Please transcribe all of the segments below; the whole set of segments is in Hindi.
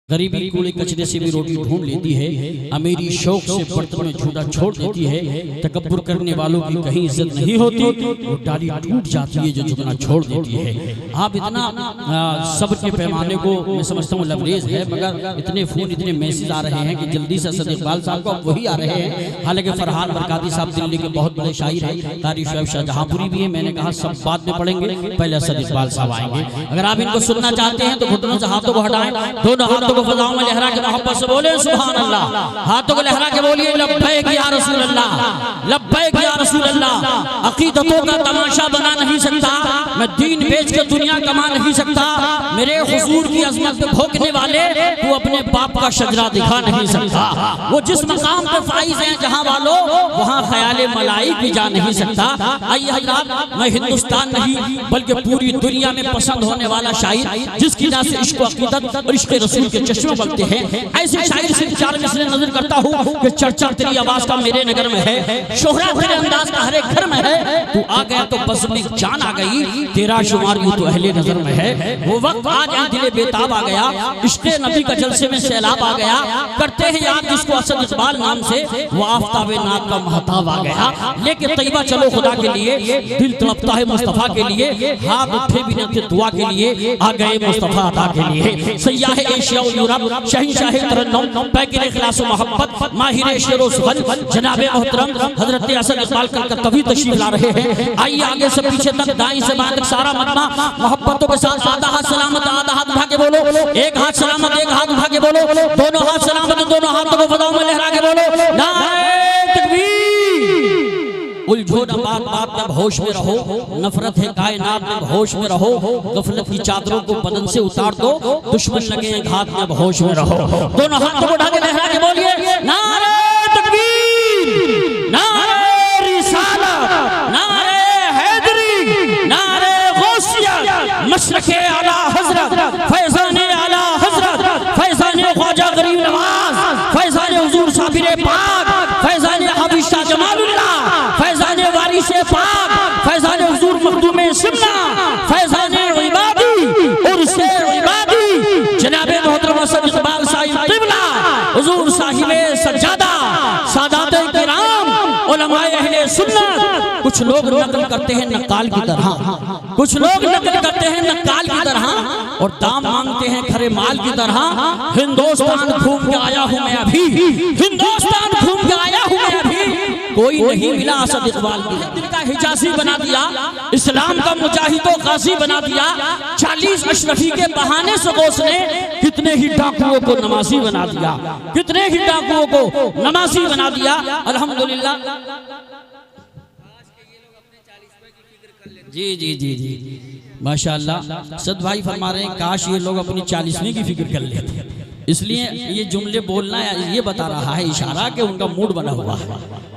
गरीबी कूड़े कचरे से भी रोटी ढूंढ लेती है, अमीरी शौक से बर्तन में झूठा छोड़ देती है। तकब्बुर करने वालों की कहीं इज्जत नहीं होती, वो डाली टूट जाती है जो झुकना छोड़ देती है। आप इतना सब्र के पैमाने को मैं समझता हूँ लबरेज है, मगर इतने फोन इतने मैसेज आ रहे हैं कि जल्दी से असद इकबाल साहब को वही आ रहे हैं। हालांकि फरहान बरकाती साहब दिल्ली के बहुत बड़े शायर हैं, कारी शोएब शाहजहांपुरी भी है। मैंने कहा सब बाद में पढ़ेंगे, पहले असद इकबाल साहब आएंगे। अगर आप इनको सुनना चाहते हैं तो घुटनों से हाथों को हटाएं, दोनों हाथों को फजाओं में लहरा के मोहब्बत से बोले सुभान अल्लाह। हाथों को लहरा के बोलिए लब्बैक या रसूल अल्लाह, लब्बैक या रसूल अल्लाह। अकीदतों का तमाशा बना नहीं सकता, मैं दीन बेच के दुनिया कमा नहीं सकता। मेरे हुजूर की अजमत पे भोंकने वाले तू अपने बाप का शजरा दिखा नहीं सकता। वो जिस मकाम पे फाइज हैं जहां वालों, वहां ख्याले मलाइक भी जा नहीं सकता। आइए हज़रात, मैं हिंदुस्तान नहीं बल्कि पूरी दुनिया में पसंद होने वाला शायर, जिसकी वजह से इश्क अकीदत और इश्क रसूल के चश्मे बनते हैं, ऐसे शायर से चार मिसरे नजर करता हूँ कि चर्चा तेरी आवाज का मेरे नगर में है, शोहरा तेरे अंदाज का हर एक घर में है। तू आ गया तो बस में जान आ गई, तेरा शुमार यूं तो अहले नजर में है। वो वक्त आज दिले बेताब आ गया, इश्क नबी का जलसे में सैलाब आ गया। करते हैं याद जिसको असद इकबाल नाम से, वो आफ्ताबे नाक का महताब आ गया। लेके तैयबा चलो खुदा के लिए, दिल तड़पता है मुस्तफा के लिए, हाथ उठे बिना थे दुआ के लिए, आ गए मुस्तफा अता के लिए। सयाह एशिया और यूरोप, शहंशाह तरन्नुम, पैकिर इखलास व मोहब्बत, माहिर शेर व सुगन, जनाबे मोहतरम हजरत असद इकबाल का कवि तशरीफ ला रहे हैं। आइए आगे से पीछे तक, दाएं से बाएं तक सारा मजमा मोहब्बतों के साथ आधा हाथ सलामत, आधा हाथ उठा के बोलो, एक हाथ सलामत, एक हाथ उठा के बोलो, दोनों हाथ सलामत, दोनों हाथों को फजाओं में लहरा के बोलो नारे तकबीर। उलझो न बात बात में होश में रहो, नफरत है कायनात में होश में रहो, गफलत की चादरों को बदन से उतार दो, दुश्मन लगे घात में होश में रहो। दोनों हाथों को उठा के लहरा के बोलिए नारे तकबीर, नारे रिसालत, नारे हैदरी, नारे गौसिया, मशरक़े आला हजरत, फैज़ाने आला हजरत, फैज़ाने ख्वाजा गरीब नवाज, फैज़ाने हुजूर साबिर पाक, फैज़ाने हाफिज़ शाह जमालुल्लाह, फैज़ाने वारिसे पाक, फैज़ाने हुजूर मखदूमे सुन्ना, फैज़ाने इबादी उर्से इबादी, जनाबे मोहतरम असद इकबाल साहिब क़िबला, हुजूर साहिबे सज्जादा, सादाते किराम, उलमाए अहले सुन्नत। कुछ लोग नकल करते हैं नक्काल की तरह, कुछ लोग नकल करते हैं नक्काल की तरह, और दाम मांगते हैं खरे माल की तरह। हिंदुस्तान घूम के आया हूँ मैं अभी, हिंदुस्तान घूम के आया हूँ मैं अभी, कोई नहीं मिला असद इकबाल की। दिल का हिजाजी बना दिया, इस्लाम का मुजाहिद और गाजी बना दिया। 40 अशरफी के बहाने से गोश ने कितने ही डाकुओं को नमाजी बना दिया, कितने ही डाकुओं को नमाजी बना दिया। अल्हम्दुलिल्लाह। जी जी जी जी माशाअल्लाह, सद भाई फरमा रहे हैं काश ये लोग अपनी 40वीं की फिक्र कर लेते। इसलिए ये जुमले बोलना ये बता रहा है इशारा कि उनका मूड बना हुआ है,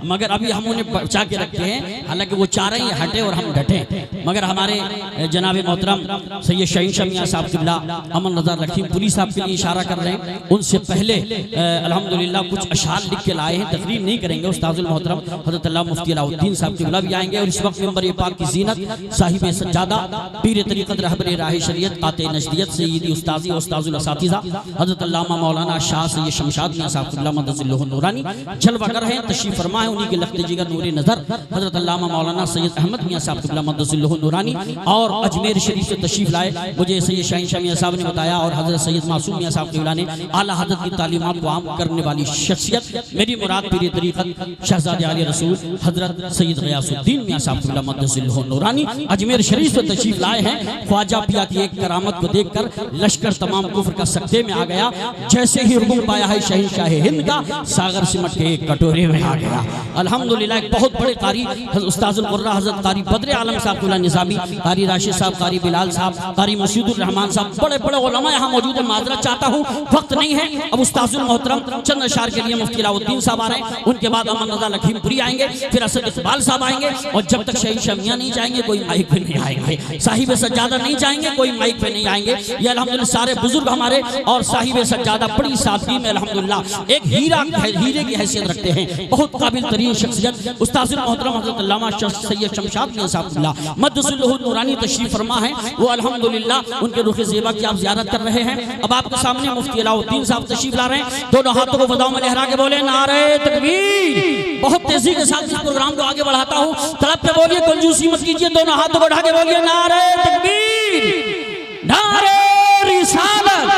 मगर अभी हम उन्हें बचा के रखते हैं। हालांकि वो चाह रहे हैं हटे और हम डटे, मगर हमारे जनाब मोहतरम सैयद शहीन मियां साहब क़िबला अमन रज़ा लखीमपुरी साहब के लिए इशारा कर रहे हैं। उनसे पहले अल्हम्दुलिल्लाह कुछ अशार लिख के लाए हैं, तकरीर नहीं करेंगे। उस्ताजुल मोहतरम हज़रत अल्लामा मुफ्ती अलाउद्दीन साहब क़िबला भी आएंगे, और इस वक्त मेंबर पाक की ज़ीनत साहिब सज्जादा पीर तरीक़त रहबर राह शरीयत काते नजदियत सय्यदी उस्ताज़ी उस्ताजुल असातिज़ा हज़रत अल्लामा मौलाना शाह सैयद शमशाद मियां साहब क़िबला मदजिल्लहु नूरानी जलवा कर रहे हैं, तशरीफ फरमा है। उन्हीं के लख्त जिगर नूरे नज़र हज़रत अल्लामा मौलाना सैयद अहमद मियां साहब क़िबला मदजिल्लहु नूरानी और अजमेर शरीफ से तशरीफ लाए। मुझे सैयद शहीन मियां साहब ने बताया, और हज़रत सैयद मासूम मियां साहब क़िबला ने आला हज़रत की तालीमात को आम करने वाली शख्सियत, मेरी मुराद पीर तरीक़त शहज़ादे आले रसूल हज़रत सैयद ग़ियासुद्दीन मियां साहब क़िबला मदजिल्लहु नूरानी अजमेर शरीफ से तशरीफ लाए हैं। ख्वाजा पिया की एक करामत को देखकर लश्कर तमाम कुफ्र का सकते में आ गया। जैसे ही हुक्म पाया है शहंशाह हिंद का, सागर सिमट के एक कटोरे में आ गया। अल्हम्दुलिल्लाह। एक बहुत बड़े कारी उस्ताजुल कुर्रा हज़रत कारी बद्र आलम साहब क़िबला निज़ामी, कारी राशिद साहब, कारी बिलाल साहब, कारी मसीदुर रहमान साहब, बड़े बड़े उलमा यहाँ मौजूद है। माजरत चाहता हूँ, वक्त नहीं है। अब उस्ताजुल मोहतरम चंद अशार के लिए मुफ्ती अलाउद्दीन साहब आ रहे हैं, उनके बाद अमन रज़ा लखीमपुरी आएंगे, फिर असद इकबाल साहब आएंगे, और जब तक शहीद शमिया नहीं जाएंगे कोई माइक पे नहीं आएंगे, साहिब सज्जादा नहीं जाएंगे कोई माइक पे नहीं आएंगे। ये अल्हम्दुलिल्लाह सारे बुजुर्ग हमारे और साहिब सज्जादा बड़ी सादगी में अल्हम्दुलिल्लाह एक हीरे की हैसियत रखते हैं। बहुत काबिल तरीन शख्सियत उस्ताद मोहतरम हज़रत अल्लामा सैयद शमशाद साहब मद्दसुल्लहु नूरानी तशरीफ फरमा है। वो अल्हम्दुलिल्लाह उनके रुख ज़ेबा की आप ज़ियारत कर रहे हैं। अब आपके सामने मुफ्ती अलाउद्दीन साहब तशरीफ ला रहे हैं। दोनों हाथों को फज़ाओं में लहरा के बोले नारे तकबीर। बहुत तेजी के साथ इस प्रोग्राम को आगे बढ़ाता हूँ। तड़प पे बोलिए, कंजूसी मत कीजिए। दोनों हाथों को उठा के बोलिए नारे तकबीर, नारे रिसालत,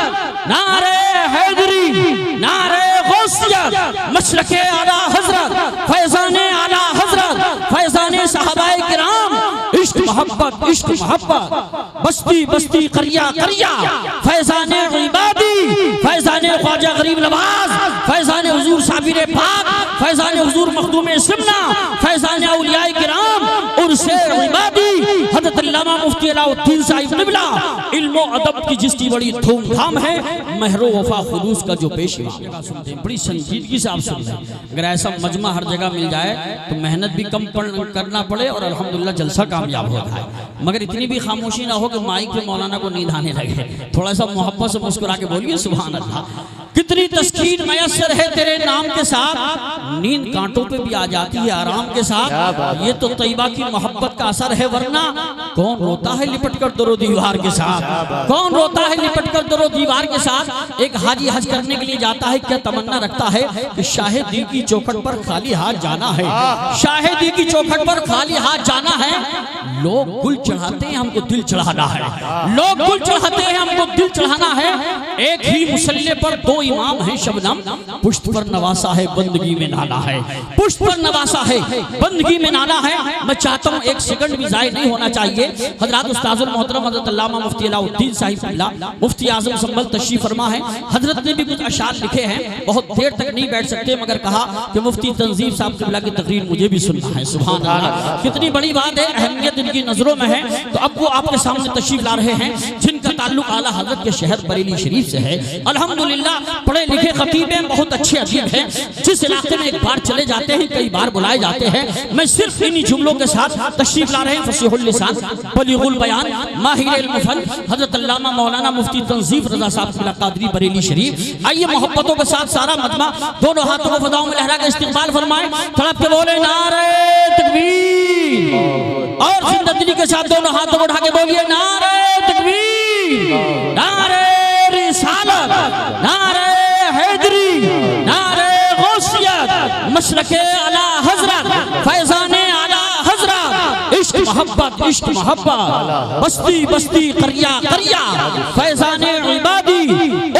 नारे हैदरी, नारे गौसियत, मशरक़े आला हज़रत, फैज़ाने आला हज़रत, फैज़ाने सहाबाए किराम, इश्क मोहब्बत, इश्क मोहब्बत, बस्ती बस्ती करिया करिया, फैज़ाने इबादी, फैज़ाने ख्वाजा गरीब नवाज, फैज़ाने हुजूर साबिर पाक, फैज़ाने हुजूर मखदूम सुन्ना, फैज़ाने औलियाए किराम, उर्से इबादी हज़रत अल्लामा मुफ्ती अलाउद्दीन साहिब क़िबला। इल्म और अदब की जिसकी बड़ी धूमधाम है, महरो वफा खुलूस का जो पेशवा सुनते हैं, बड़ी संजीदगी से आप सुन रहे हैं। अगर ऐसा मजमा हर जगह मिल जाए तो मेहनत भी कम करना पड़े और अल्हम्दुलिल्लाह जलसा कामयाब होता है। मगर इतनी भी खामोशी ना हो कि माइक पे मौलाना को नींद आने लगे। थोड़ा सा मोहब्बत से मुस्कुरा के बोलिए सुभान अल्लाह। कितनी तस्कीन मयस्सर है तेरे नाम के साथ, नींद कांटों पे भी आ जाती है आराम के साथ। ये तो तैयबा की मोहब्बत का असर है, वरना कौन रोता है लिपट कर दरो दीवार के साथ, कौन रोता है लिपट कर दरो दीवार के साथ। एक हाजी हज करने के लिए जाता है, क्या तमन्ना रखता है कि शाहिदी की चौखट पर खाली हाथ जाना है, शाहिदी की चौखट पर खाली हाथ जाना है। लोग गुल चढ़ाते हैं, हमको दिल चढ़ाना है, लोग गुल चढ़ाते हैं, हमको दिल चढ़ाना है। एक ही मुसल्ले पर दो इमाम है शबनम, पुष्ट पर नवासा है बंदगी में नाना है, पुष्ट पर नवासा है बंदगी में नाना है। मैं चाहता हूँ एक सेकंड भी जाया नहीं होना चाहिए। हजरत उस्ताजुल मोहतरम हज़रत अल्लामा मुफ्ती अलाउद्दीन साहिब क़िबला मुफ्ती आज़म संभल तशरीफ फरमा है। हजरत ने भी कुछ अशार लिखे हैं, बहुत देर तक नहीं बैठ सकते, मगर कहा कि मुफ्ती तंजीम साहब क़िबला की तकरीर मुझे भी सुनना है। सुभान अल्लाह, कितनी बड़ी बात है, अहमियत इनकी नजरों में है। तो अब वो आपके सामने तशरीफ ला रहे हैं, जिनका ताल्लुक आला हजरत के शहर बरेली शरीफ से है। अल्हम्दुलिल्लाह पढ़े लिखे खतीब हैं, बहुत अच्छे अदीब हैं। जिस इलाके में एक बार चले जाते हैं कई बार बुलाए जाते हैं। मैं सिर्फ इन्हीं जुमलों के साथ तशरीफ ला रहे हैं फसीहुल लिसान बलीगुल बयान माहिर इल्म फन हजरत अल्लामा मौलाना मुफ्ती तंजीफ रजा साहब क़िबला कादरी बरेली शरीफ। आइए मोहब्बतों के साथ सारा मजमा दोनों हाथों को फज़ाओं में लहरा के इस्तिक़बाल फरमाएं। तड़प के बोले नारे तकबीर, और जिंदगी के साथ दोनों हाथों को उठा के बोलिए नारे तकबीर, नारे रिसालत, नारे हैदरी, नारे गौसियत, मशरक़े आला हज़रत, फैज़ाने आला हज़रत, इश्क मोहब्बत, इश्क मोहब्बत, बस्ती बस्ती करिया करिया, फैज़ाने इबादी,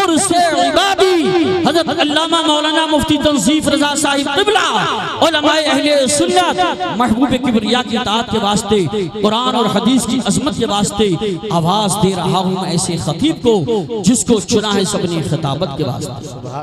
उर्से इबादी हज़रत अल्लामा मौलाना मुफ्ती तंजीफ रजा साहिब क़िबला, उलमाए अहले सुन्नत, महबूब किबरिया की इताअत के वास्ते, कुरान और हदीस की अज़मत के वास्ते आवाज़ दे रहा हूँ मैं ऐसे खतीब को जिसको चुना है सबने खिताबत के वास्ते।